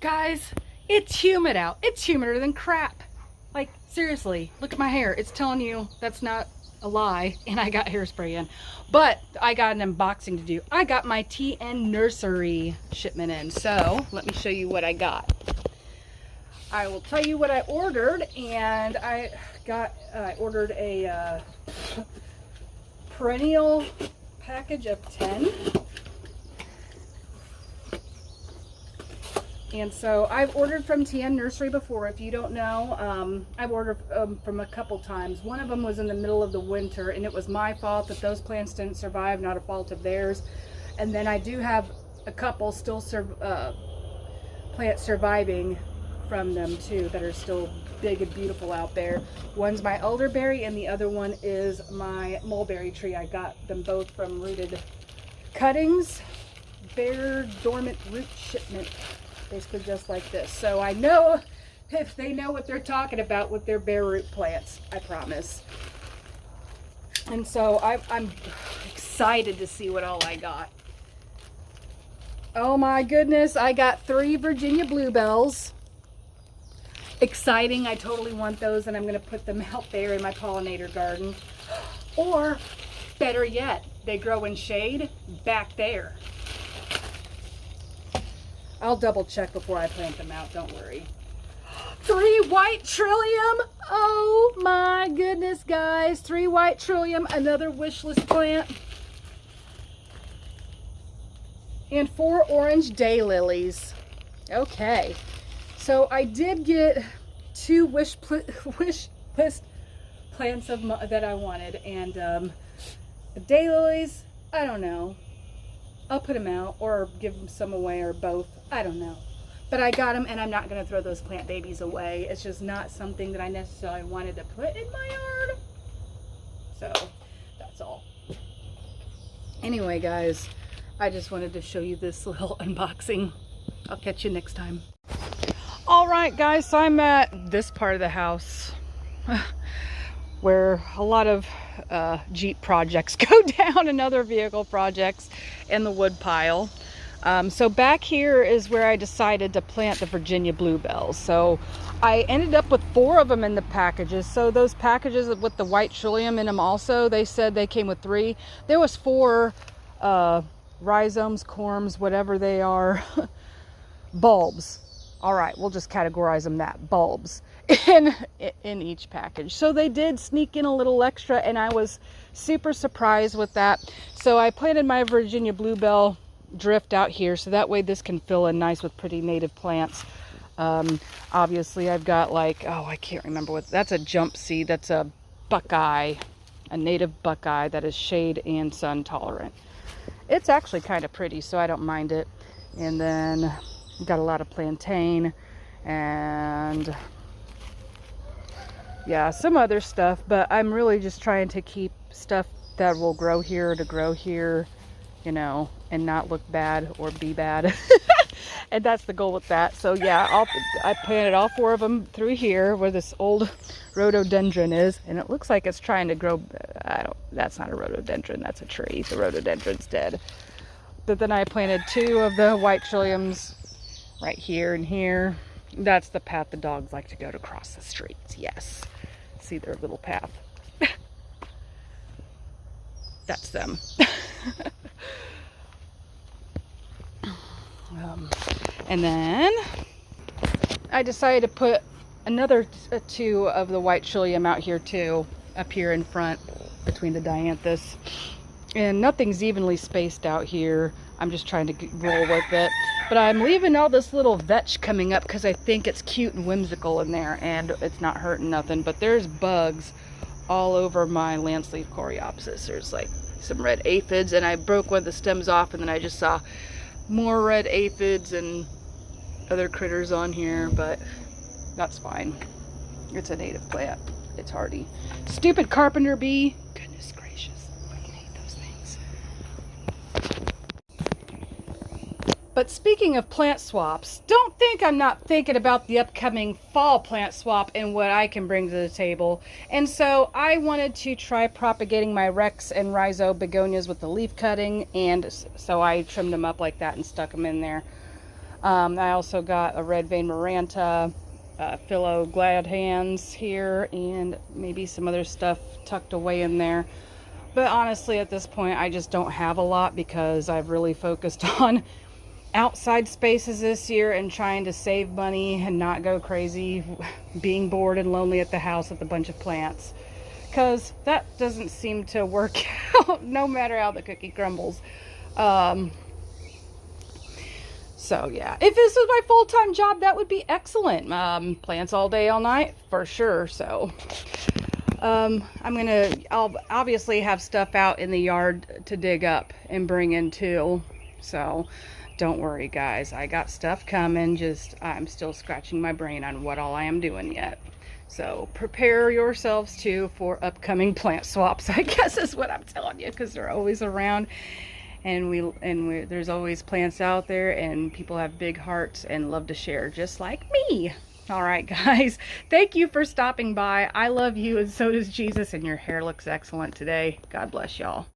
Guys, it's humid out. It's humider than crap. Like, seriously, look at my hair. It's telling you that's not a lie, and I got hairspray in. But I got an unboxing to do. I got my TNNursery shipment in. So, let me show you what I got. I will tell you what I ordered, and I ordered a perennial package of 10. And so I've ordered from TNNursery before. If you don't know, I've ordered from a couple times. One of them was in the middle of the winter, and it was my fault that those plants didn't survive, not a fault of theirs. And then I do have a couple still plants surviving from them too, that are still big and beautiful out there. One's my elderberry, and the other one is my mulberry tree. I got them both from rooted cuttings, bare dormant root shipment. Basically just like this. So I know if they know what they're talking about with their bare root plants, I promise. And so I'm excited to see what all I got. Oh my goodness, I got 3 Virginia bluebells. Exciting, I totally want those, and I'm going to put them out there in my pollinator garden. Or, better yet, they grow in shade back there. I'll double check before I plant them out, don't worry. 3 white trillium! Oh my goodness, guys. 3 white trillium, another wish list plant. And 4 orange daylilies. Okay. So I did get 2 wish list plants that I wanted. And the daylilies, I don't know. I'll put them out or give them some away or both. I don't know. But I got them, and I'm not going to throw those plant babies away. It's just not something that I necessarily wanted to put in my yard. So, that's all. Anyway, guys, I just wanted to show you this little unboxing. I'll catch you next time. Alright, guys, so I'm at this part of the house where a lot of Jeep projects go down and other vehicle projects in the wood pile. So back here is where I decided to plant the Virginia bluebells. So I ended up with 4 of them in the packages. So those packages with the white trillium in them also, they said they came with 3. There was 4 rhizomes, corms, whatever they are, bulbs. All right, we'll just categorize them that, bulbs in each package. So they did sneak in a little extra, and I was super surprised with that. So I planted my Virginia bluebell drift out here, so that way this can fill in nice with pretty native plants. Obviously I've got like, oh, I can't remember what, that's a jump seed, that's a buckeye, a native buckeye that is shade and sun tolerant. It's actually kind of pretty, so I don't mind it. And then got a lot of plantain and yeah, some other stuff, but I'm really just trying to keep stuff that will grow here to grow here, you know, and not look bad or be bad. And that's the goal with that. So yeah, I planted all 4 of them through here where this old rhododendron is, and it looks like it's trying to grow. That's not a rhododendron, that's a tree. The rhododendron's dead. But then I planted 2 of the white trilliums right here and here. That's the path the dogs like to go to cross the streets. Yes, see their little path. That's them. And then I decided to put another 2 of the white trillium out here too, up here in front between the dianthus. And nothing's evenly spaced out here. I'm just trying to roll with it. But I'm leaving all this little vetch coming up because I think it's cute and whimsical in there, and it's not hurting nothing. But there's bugs all over my landsleaf coreopsis. There's like some red aphids, and I broke one of the stems off, and then I just saw more red aphids and other critters on here, but that's fine. It's a native plant. It's hardy. Stupid carpenter bee. Goodness gracious. I hate those things. But speaking of plant swaps, don't think I'm not thinking about the upcoming fall plant swap and what I can bring to the table. And so I wanted to try propagating my Rex and Rhizo begonias with the leaf cutting, and so I trimmed them up like that and stuck them in there. I also got a red vein maranta, philo glad hands here, and maybe some other stuff tucked away in there. But honestly, at this point, I just don't have a lot because I've really focused on outside spaces this year and trying to save money and not go crazy being bored and lonely at the house with a bunch of plants, because that doesn't seem to work out no matter how the cookie crumbles. So yeah, if this was my full-time job, that would be excellent. Plants all day, all night, for sure. So I'll obviously have stuff out in the yard to dig up and bring in too. So don't worry, guys. I got stuff coming. I'm still scratching my brain on what all I am doing yet. So prepare yourselves too for upcoming plant swaps, I guess is what I'm telling you, because they're always around. And there's always plants out there, and people have big hearts and love to share, just like me. All right, guys, thank you for stopping by. I love you, and so does Jesus, and your hair looks excellent today. God bless y'all.